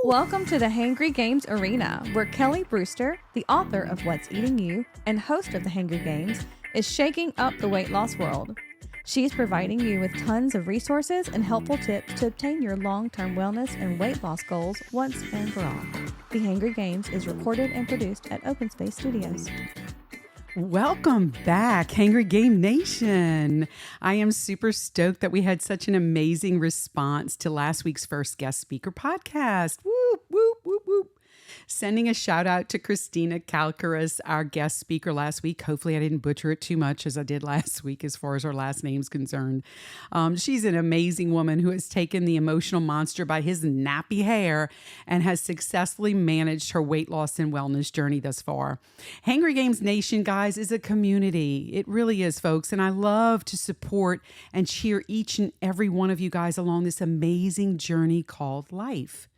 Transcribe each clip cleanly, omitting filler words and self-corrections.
Welcome to the Hangry Games Arena, where Kelly Brewster, the author of What's Eating You and host of the Hangry Games, is shaking up the weight loss world. She's providing you with tons of resources and helpful tips to obtain your long-term wellness and weight loss goals once and for all. The Hangry Games is recorded and produced at Open Space Studios. Welcome back, Hangry Game Nation. I am super stoked that we had such an amazing response to last week's first guest speaker podcast. Whoop, whoop, whoop, whoop. Sending a shout out to Christina Kalkaris, our guest speaker last week. Hopefully I didn't butcher it too much as I did last week as far as her last name's concerned. She's an amazing woman who has taken the emotional monster by his nappy hair and has successfully managed her weight loss and wellness journey thus far. Hangry Games Nation, guys, is a community. It really is, folks. And I love to support and cheer each and every one of you guys along this amazing journey called life.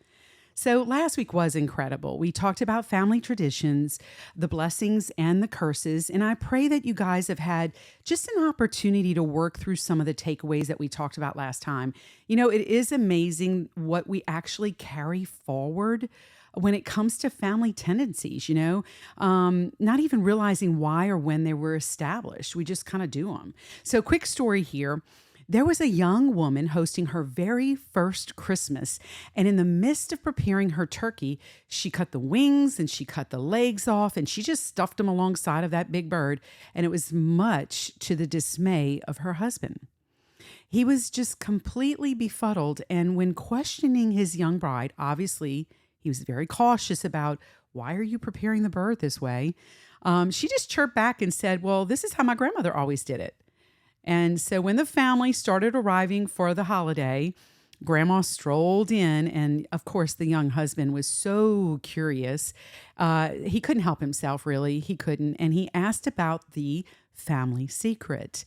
So last week was incredible. We talked about family traditions, the blessings and the curses, and I pray that you guys have had just an opportunity to work through some of the takeaways that we talked about last time. You know, it is amazing what we actually carry forward when it comes to family tendencies, not even realizing why or when they were established. We just kind of do them. So quick story here. There was a young woman hosting her very first Christmas, and in the midst of preparing her turkey, she cut the wings and she cut the legs off, and she just stuffed them alongside of that big bird, and it was much to the dismay of her husband. He was just completely befuddled, and when questioning his young bride, obviously, he was very cautious about, why are you preparing the bird this way? She just chirped back and said, well, this is how my grandmother always did it. And so when the family started arriving for the holiday, Grandma strolled in, and of course the young husband was so curious. He couldn't help himself, really. He couldn't. And he asked about the family secret.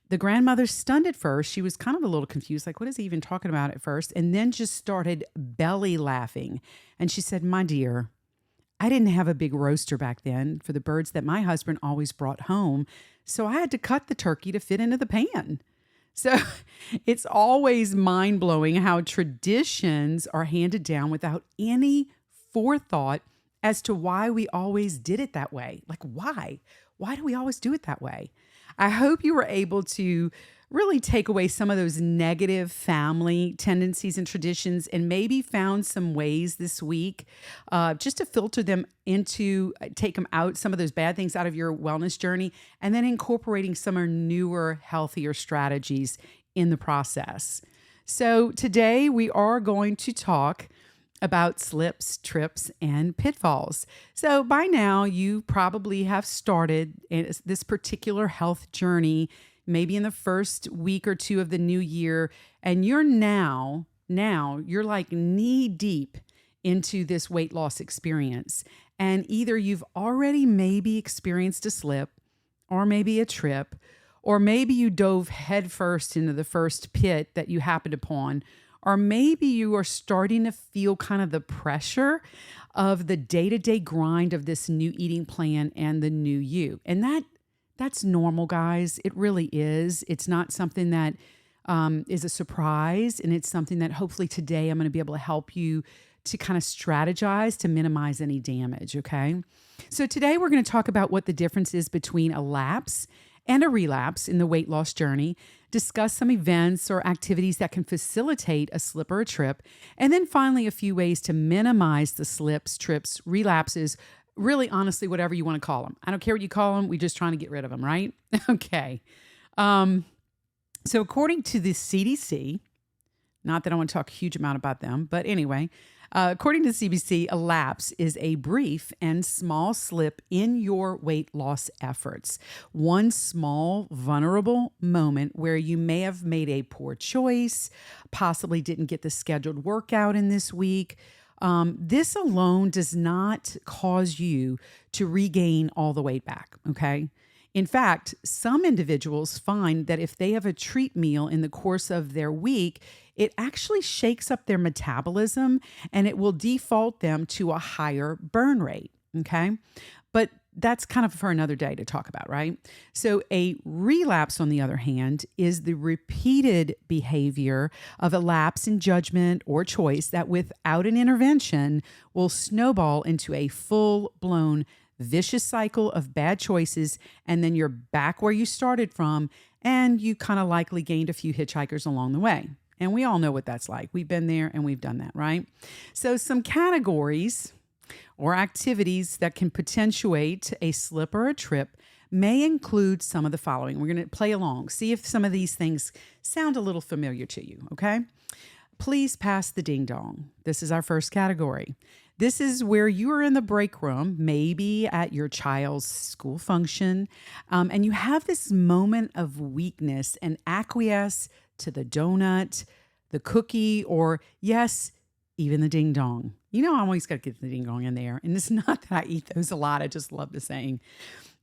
The grandmother, stunned at first. She was kind of a little confused, like, what is he even talking about at first? And then just started belly laughing. And she said, my dear, I didn't have a big roaster back then for the birds that my husband always brought home. So I had to cut the turkey to fit into the pan. So it's always mind-blowing how traditions are handed down without any forethought as to why we always did it that way. Like, why? Why do we always do it that way? I hope you were able to really take away some of those negative family tendencies and traditions, and maybe found some ways this week just to filter them into, take them out, some of those bad things out of your wellness journey, and then incorporating some of newer, healthier strategies in the process. So today we are going to talk about slips, trips, and pitfalls. So by now you probably have started this particular health journey maybe in the first week or two of the new year, and you're now you're like knee deep into this weight loss experience. And either you've already maybe experienced a slip, or maybe a trip, or maybe you dove headfirst into the first pit that you happened upon, or maybe you are starting to feel kind of the pressure of the day-to-day grind of this new eating plan and the new you. And that's normal, guys. It really is. It's not something that is a surprise, and it's something that hopefully today I'm going to be able to help you to kind of strategize to minimize any damage, okay? So today we're going to talk about what the difference is between a lapse and a relapse in the weight loss journey, discuss some events or activities that can facilitate a slip or a trip, and then finally a few ways to minimize the slips, trips, relapses, really, honestly, whatever you want to call them. I don't care what you call them. We're just trying to get rid of them, right? Okay. So according to the CDC, not that I want to talk a huge amount about them, but anyway, according to the CDC, a lapse is a brief and small slip in your weight loss efforts. One small, vulnerable moment where you may have made a poor choice, possibly didn't get the scheduled workout in this week. This alone does not cause you to regain all the weight back, okay? In fact, some individuals find that if they have a treat meal in the course of their week, it actually shakes up their metabolism and it will default them to a higher burn rate, okay? But that's kind of for another day to talk about, right? So a relapse, on the other hand, is the repeated behavior of a lapse in judgment or choice that without an intervention will snowball into a full-blown vicious cycle of bad choices, and then you're back where you started from, and you kind of likely gained a few hitchhikers along the way. And we all know what that's like. We've been there and we've done that, right? So some categories or activities that can potentiate a slip or a trip may include some of the following. We're going to play along, see if some of these things sound a little familiar to you, okay? Please pass the ding dong. This is our first category. This is where you are in the break room, maybe at your child's school function, and you have this moment of weakness and acquiesce to the donut, the cookie, or yes, even the ding dong. You know, I always got to get the ding dong in there. And it's not that I eat those a lot. I just love the saying.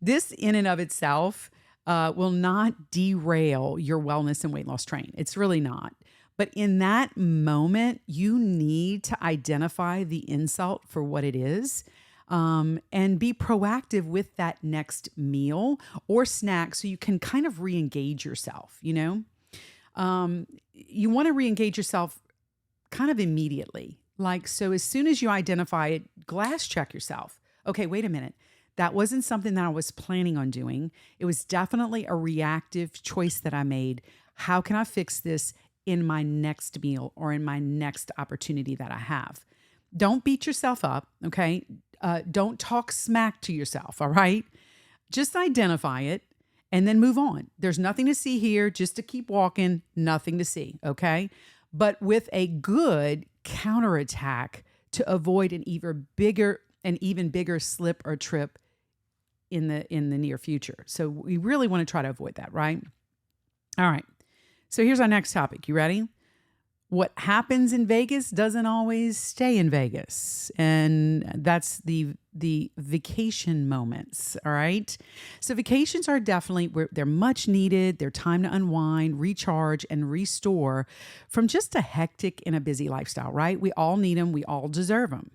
This in and of itself will not derail your wellness and weight loss train. It's really not. But in that moment, you need to identify the insult for what it is, and be proactive with that next meal or snack so you can kind of re-engage yourself, you know? You want to re-engage yourself kind of immediately. Like, so as soon as you identify it, glass check yourself. Okay, wait a minute. That wasn't something that I was planning on doing. It was definitely a reactive choice that I made. How can I fix this in my next meal or in my next opportunity that I have? Don't beat yourself up, okay? Don't talk smack to yourself, all right? Just identify it and then move on. There's nothing to see here, just to keep walking, nothing to see, okay? But with a good counterattack to avoid an even bigger slip or trip in the near future. So we really want to try to avoid that, right? All right. So here's our next topic. You ready? What happens in Vegas doesn't always stay in Vegas. And that's the vacation moments, all right? So vacations are definitely, they're much needed. They're time to unwind, recharge, and restore from just a hectic and a busy lifestyle, right? We all need them. We all deserve them.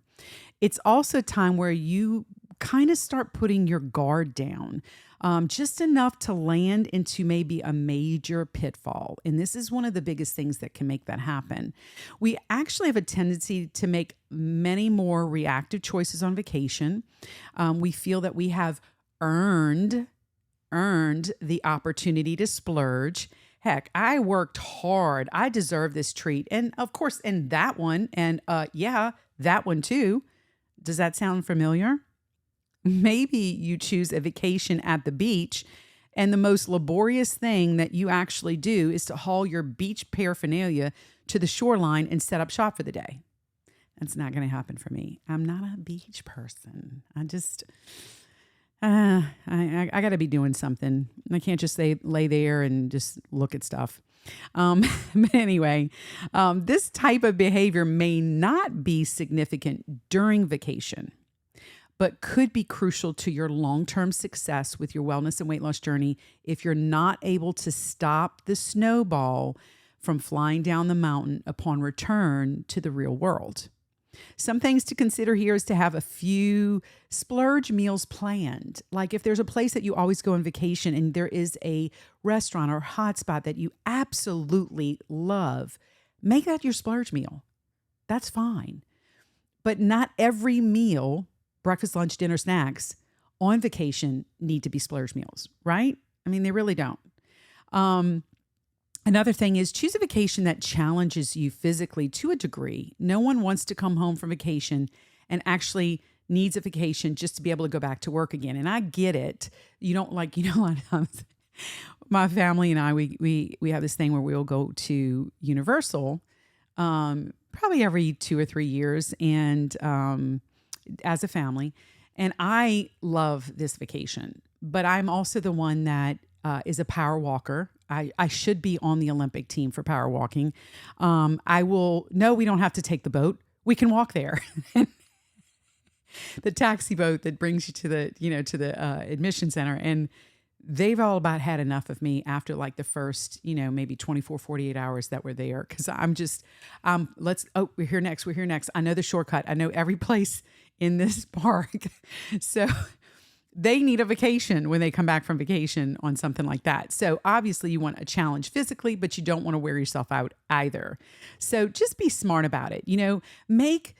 It's also time where you kind of start putting your guard down, just enough to land into maybe a major pitfall. And this is one of the biggest things that can make that happen. We actually have a tendency to make many more reactive choices on vacation. We feel that we have earned the opportunity to splurge. Heck, I worked hard. I deserve this treat. And of course, and that one, and yeah, that one too. Does that sound familiar? Maybe you choose a vacation at the beach, and the most laborious thing that you actually do is to haul your beach paraphernalia to the shoreline and set up shop for the day. That's not going to happen for me. I'm not a beach person. I just, I got to be doing something. I can't just lay there and just look at stuff. But anyway, this type of behavior may not be significant during vacation, but could be crucial to your long-term success with your wellness and weight loss journey if you're not able to stop the snowball from flying down the mountain upon return to the real world. Some things to consider here is to have a few splurge meals planned. Like if there's a place that you always go on vacation and there is a restaurant or hotspot that you absolutely love, make that your splurge meal. That's fine. But not every meal, breakfast, lunch, dinner, snacks on vacation need to be splurge meals, right? I mean, they really don't. Another thing is choose a vacation that challenges you physically to a degree. No one wants to come home from vacation and actually needs a vacation just to be able to go back to work again. And I get it. You don't like, a lot of times my family and I, we have this thing where we'll go to Universal probably every 2 or 3 years, and as a family. And I love this vacation, but I'm also the one that is a power walker. I should be on the Olympic team for power walking. We don't have to take the boat. We can walk there. The taxi boat that brings you to the admission center. And they've all about had enough of me after like the first, maybe 24, 48 hours that we're there. Cause we're here next. I know the shortcut. I know every place in this park. So they need a vacation when they come back from vacation on something like that. So obviously you want a challenge physically, but you don't want to wear yourself out either. So just be smart about it. Make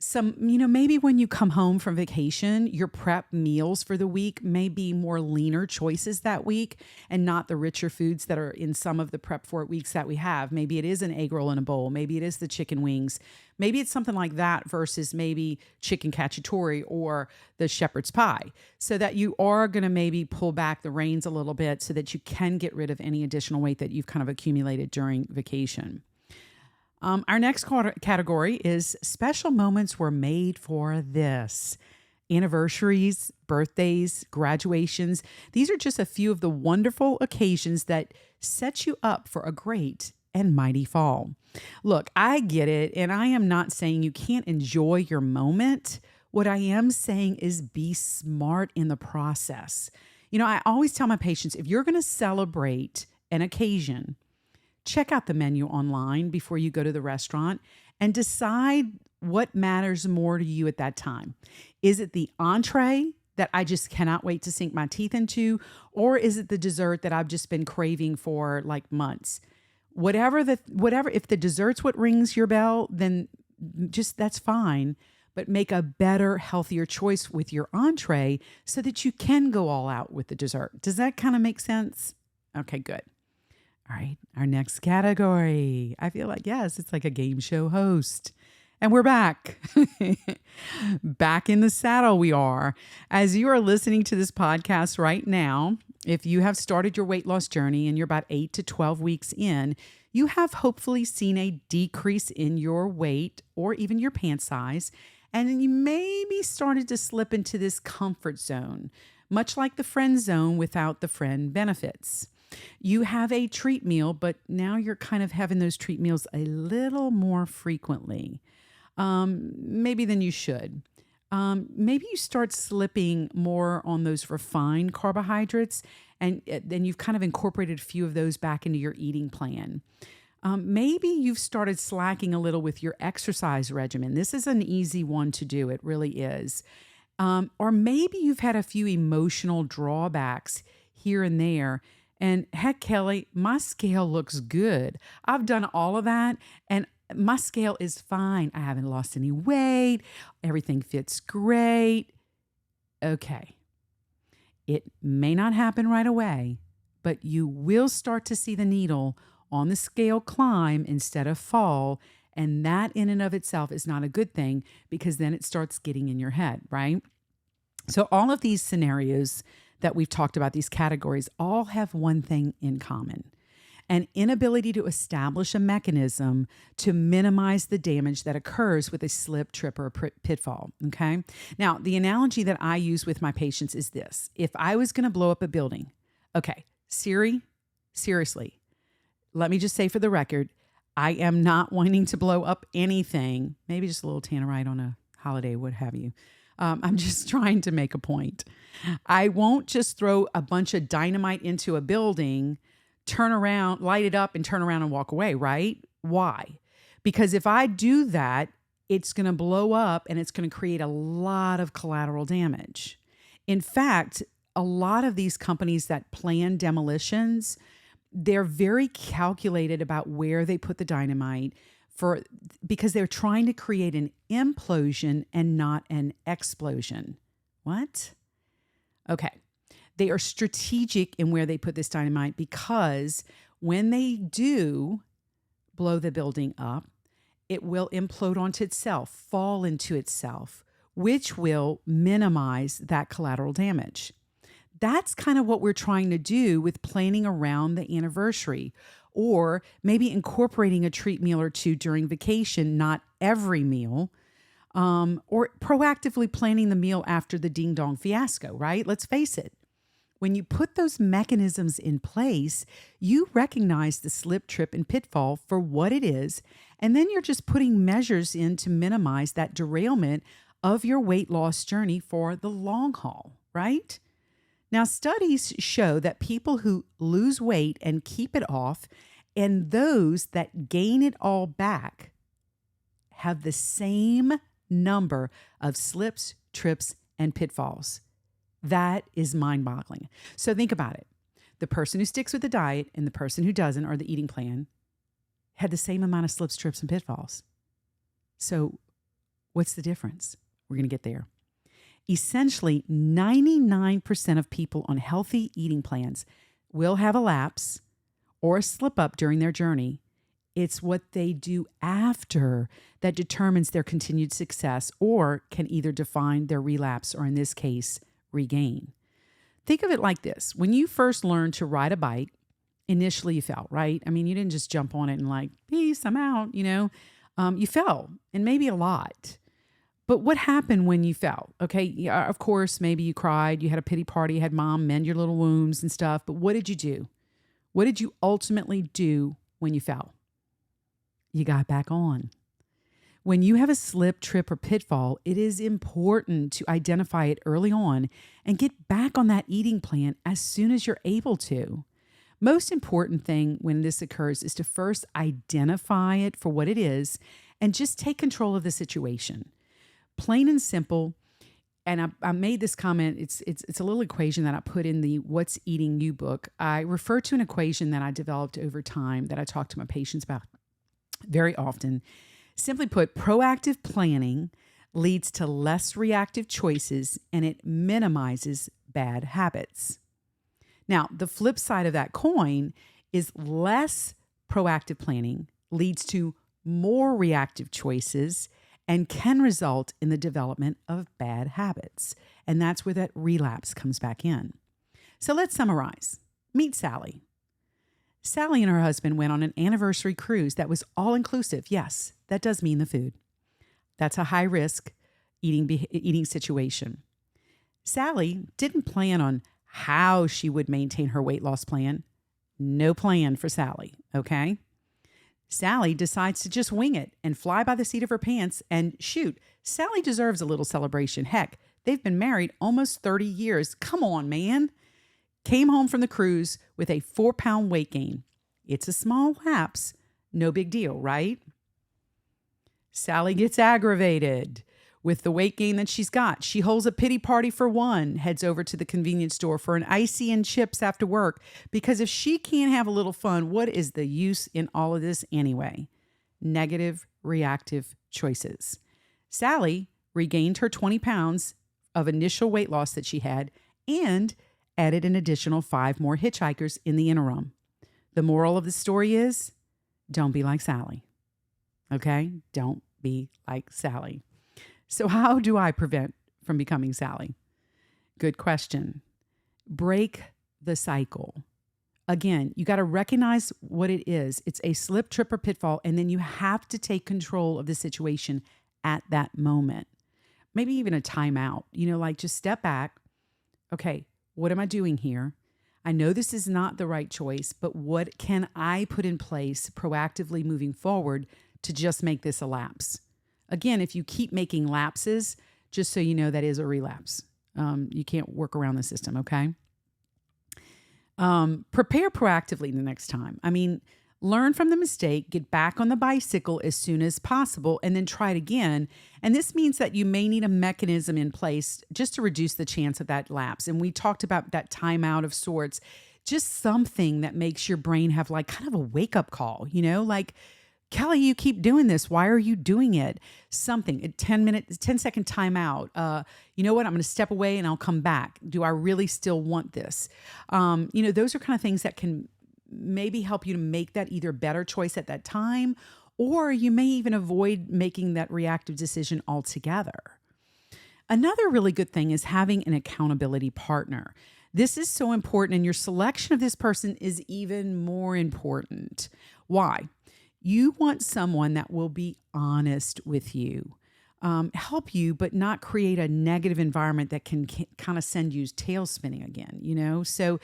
some, maybe when you come home from vacation, your prep meals for the week may be more leaner choices that week and not the richer foods that are in some of the prep for weeks that we have. Maybe it is an egg roll in a bowl. Maybe it is the chicken wings. Maybe it's something like that versus maybe chicken cacciatore or the shepherd's pie, so that you are going to maybe pull back the reins a little bit so that you can get rid of any additional weight that you've kind of accumulated during vacation. Our next category is special moments were made for this. Anniversaries, birthdays, graduations. These are just a few of the wonderful occasions that set you up for a great and mighty fall. Look, I get it, and I am not saying you can't enjoy your moment. What I am saying is be smart in the process. I always tell my patients, if you're going to celebrate an occasion, check out the menu online before you go to the restaurant and decide what matters more to you at that time. Is it the entree that I just cannot wait to sink my teeth into, or is it the dessert that I've just been craving for like months? Whatever, if the dessert's what rings your bell, then just that's fine. But make a better, healthier choice with your entree so that you can go all out with the dessert. Does that kind of make sense? Okay, good. All right, our next category. I feel like, yes, it's like a game show host. And we're back. Back in the saddle we are. As you are listening to this podcast right now, if you have started your weight loss journey and you're about 8 to 12 weeks in, you have hopefully seen a decrease in your weight or even your pant size. And you maybe started to slip into this comfort zone, much like the friend zone without the friend benefits. You have a treat meal, but now you're kind of having those treat meals a little more frequently, maybe than you should. Maybe you start slipping more on those refined carbohydrates, and then you've kind of incorporated a few of those back into your eating plan. Maybe you've started slacking a little with your exercise regimen. This is an easy one to do. It really is. Or maybe you've had a few emotional drawbacks here and there. And heck, Kelly, my scale looks good. I've done all of that, and my scale is fine. I haven't lost any weight. Everything fits great. Okay. It may not happen right away, but you will start to see the needle on the scale climb instead of fall. And that in and of itself is not a good thing, because then it starts getting in your head, right? So all of these scenarios that we've talked about, these categories, all have one thing in common: an inability to establish a mechanism to minimize the damage that occurs with a slip, trip, or a pitfall, okay? Now, the analogy that I use with my patients is this. If I was going to blow up a building, okay, Siri, seriously, let me just say for the record, I am not wanting to blow up anything, maybe just a little tannerite on a holiday, what have you. I'm just trying to make a point. I won't just throw a bunch of dynamite into a building, turn around, light it up, and turn around and walk away, right? Why? Because if I do that, it's going to blow up and it's going to create a lot of collateral damage. In fact, a lot of these companies that plan demolitions, they're very calculated about where they put the dynamite because they're trying to create an implosion and not an explosion. What? Okay. They are strategic in where they put this dynamite, because when they do blow the building up, it will implode onto itself, fall into itself, which will minimize that collateral damage. That's kind of what we're trying to do with planning around the anniversary, or maybe incorporating a treat meal or two during vacation, not every meal, or proactively planning the meal after the ding-dong fiasco, right? Let's face it. When you put those mechanisms in place, you recognize the slip, trip, and pitfall for what it is, and then you're just putting measures in to minimize that derailment of your weight loss journey for the long haul, right? Now, studies show that people who lose weight and keep it off, and those that gain it all back, have the same number of slips, trips, and pitfalls. That is mind-boggling. So think about it. The person who sticks with the diet and the person who doesn't, or the eating plan, had the same amount of slips, trips, and pitfalls. So what's the difference? We're going to get there. Essentially, 99% of people on healthy eating plans will have a lapse or a slip up during their journey. It's what they do after that determines their continued success or can either define their relapse or, in this case, regain. Think of it like this. When you first learned to ride a bike, initially you fell, right? I mean, you didn't just jump on it and like, peace, I'm out, you fell, and maybe a lot. But what happened when you fell? Okay, yeah, of course, maybe you cried, you had a pity party, you had mom mend your little wounds and stuff. But what did you do? What did you ultimately do when you fell? You got back on. When you have a slip, trip, or pitfall, it is important to identify it early on and get back on that eating plan as soon as you're able to. Most important thing when this occurs is to first identify it for what it is and just take control of the situation. Plain and simple. And I made this comment. It's a little equation that I put in the What's Eating You book. I refer to an equation that I developed over time that I talk to my patients about very often. Simply put, proactive planning leads to less reactive choices and it minimizes bad habits. Now, the flip side of that coin is less proactive planning leads to more reactive choices and can result in the development of bad habits. And that's where that relapse comes back in. So let's summarize. Meet Sally. Sally and her husband went on an anniversary cruise that was all-inclusive. Yes, that does mean the food. That's a high-risk eating situation. Sally didn't plan on how she would maintain her weight loss plan. No plan for Sally, okay? Sally decides to just wing it and fly by the seat of her pants, and shoot, Sally deserves a little celebration. Heck, they've been married almost 30 years. Come on, man. Came home from the cruise with a 4-pound weight gain. It's a small lapse. No big deal, right? Sally gets aggravated with the weight gain that she's got. She holds a pity party for one, heads over to the convenience store for an icy and chips after work, because if she can't have a little fun, what is the use in all of this anyway? Negative, reactive choices. Sally regained her 20 pounds of initial weight loss that she had and added an additional 5 more hitchhikers in the interim. The moral of the story is, don't be like Sally. Okay? Don't be like Sally. So how do I prevent from becoming Sally? Good question. Break the cycle. Again, you got to recognize what it is. It's a slip, trip, or pitfall, and then you have to take control of the situation at that moment. Maybe even a timeout, like just step back. Okay, what am I doing here? I know this is not the right choice, but what can I put in place proactively moving forward to just make this a lapse? Again, if you keep making lapses, just so you know, that is a relapse. You can't work around the system, okay? Prepare proactively the next time. Learn from the mistake, get back on the bicycle as soon as possible, and then try it again. And this means that you may need a mechanism in place just to reduce the chance of that lapse. And we talked about that timeout of sorts, just something that makes your brain have like kind of a wake-up call, like, Kelly, you keep doing this. Why are you doing it? Something, a 10-second timeout. You know what? I'm going to step away and I'll come back. Do I really still want this? Those are kind of things that can maybe help you to make that either better choice at that time, or you may even avoid making that reactive decision altogether. Another really good thing is having an accountability partner. This is so important, and your selection of this person is even more important. Why? You want someone that will be honest with you, help you, but not create a negative environment that can kind of send you tail spinning again, So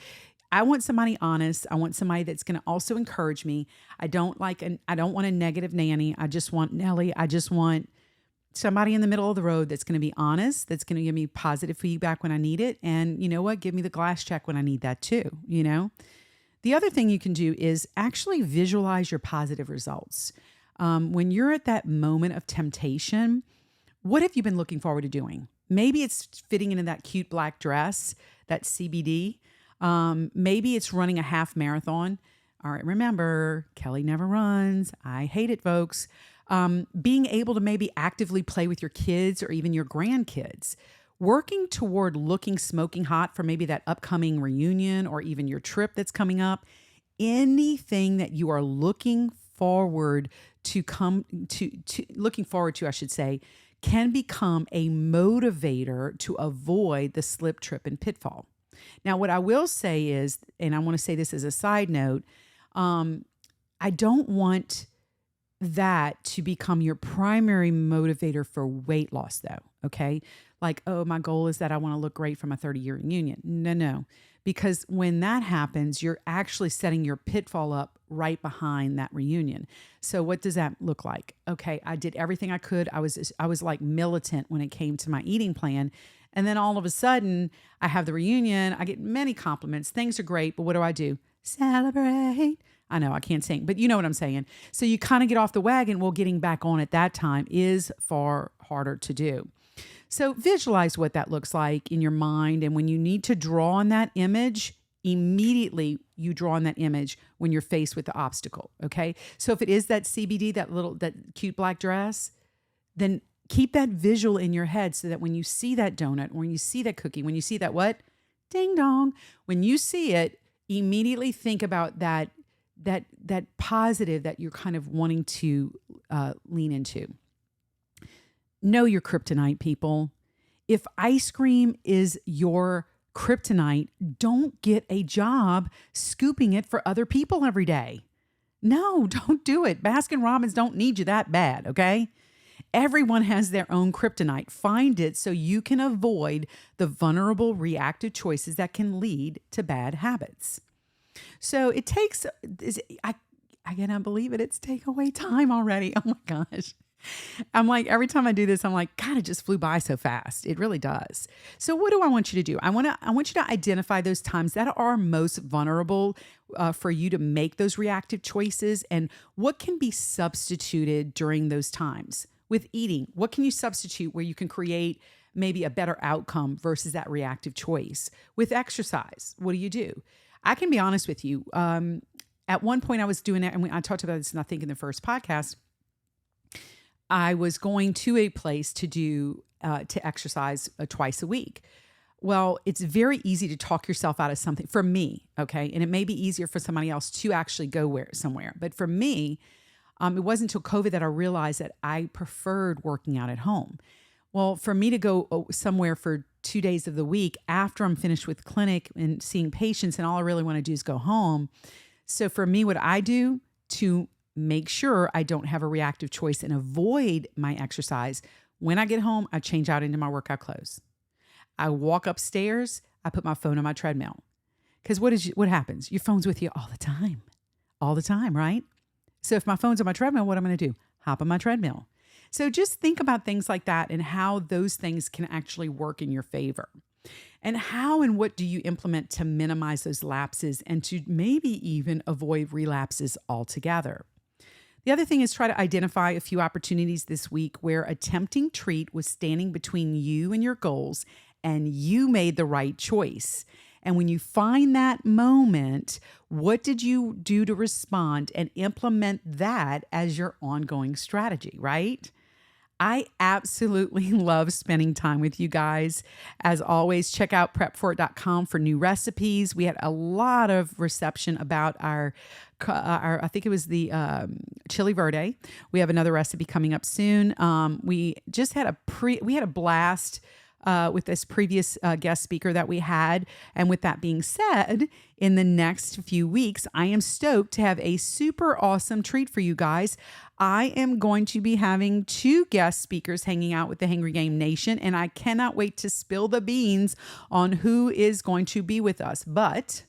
I want somebody honest. I want somebody that's going to also encourage me. I don't want a negative nanny. I just want Nellie. I just want somebody in the middle of the road that's going to be honest, that's going to give me positive feedback when I need it. And you know what? Give me the glass check when I need that too, The other thing you can do is actually visualize your positive results. When you're at that moment of temptation, what have you been looking forward to doing? Maybe it's fitting into that cute black dress, that CBD. Maybe it's running a half marathon. All right, remember, Kelly never runs. I hate it, folks. Being able to maybe actively play with your kids or even your grandkids. Working toward looking smoking hot for maybe that upcoming reunion or even your trip that's coming up. Anything that you are looking forward to looking forward to, I should say, can become a motivator to avoid the slip, trip, and pitfall. Now, what I will say is, and I want to say this as a side note, I don't want that to become your primary motivator for weight loss, though. Okay. Like, oh, my goal is that I want to look great for my 30-year reunion. No. Because when that happens, you're actually setting your pitfall up right behind that reunion. So what does that look like? Okay, I did everything I could. I was like militant when it came to my eating plan. And then all of a sudden, I have the reunion. I get many compliments. Things are great. But what do? Celebrate. I know I can't sing, but you know what I'm saying. So you kind of get off the wagon. Well, getting back on at that time is far harder to do. So visualize what that looks like in your mind. And when you need to draw on that image, immediately you draw on that image when you're faced with the obstacle. Okay. So if it is that CBD, that cute black dress, then keep that visual in your head so that when you see that donut, when you see that cookie, when you see that what? Ding dong. When you see it, immediately think about that positive that you're kind of wanting to lean into. Know your kryptonite, people. If ice cream is your kryptonite, don't get a job scooping it for other people every day. No, don't do it. Baskin Robbins don't need you that bad, okay? Everyone has their own kryptonite. Find it so you can avoid the vulnerable reactive choices that can lead to bad habits. So it takes, I cannot believe it. It's takeaway time already. Oh my gosh. I'm like, every time I do this, I'm like, God, it just flew by so fast. It really does. So what do I want you to do? I want you to identify those times that are most vulnerable for you to make those reactive choices, and what can be substituted during those times. With eating, what can you substitute where you can create maybe a better outcome versus that reactive choice? With exercise, what do? I can be honest with you. At one point I was doing it, and I talked about this, I think, in the first podcast. I was going to a place to exercise twice a week. Well, it's very easy to talk yourself out of something for me, okay? And it may be easier for somebody else to actually go somewhere. But for me, it wasn't until COVID that I realized that I preferred working out at home. Well, for me to go somewhere for 2 days of the week after I'm finished with clinic and seeing patients, and all I really want to do is go home. So for me, what I do to make sure I don't have a reactive choice and avoid my exercise, when I get home, I change out into my workout clothes. I walk upstairs, I put my phone on my treadmill. Because what happens? Your phone's with you all the time, right? So if my phone's on my treadmill, what I'm going to do? Hop on my treadmill. So just think about things like that and how those things can actually work in your favor. And how and what do you implement to minimize those lapses and to maybe even avoid relapses altogether? The other thing is try to identify a few opportunities this week where a tempting treat was standing between you and your goals and you made the right choice. And when you find that moment, what did you do to respond and implement that as your ongoing strategy, right? I absolutely love spending time with you guys. As always, check out prepforit.com for new recipes. We had a lot of reception about our I think it was the chili verde. We have another recipe coming up soon. We just had a blast with this previous guest speaker that we had. And with that being said, in the next few weeks, I am stoked to have a super awesome treat for you guys. I am going to be having 2 guest speakers hanging out with the Hangry Game Nation, and I cannot wait to spill the beans on who is going to be with us. But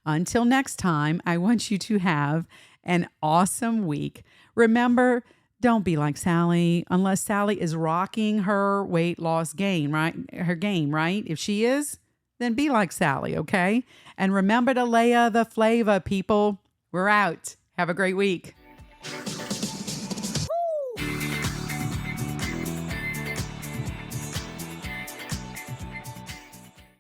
until next time, I want you to have an awesome week. Remember, don't be like Sally, unless Sally is rocking her weight loss game, right? Her game, right? If she is, then be like Sally, okay? And remember to lay the flavor, people. We're out. Have a great week.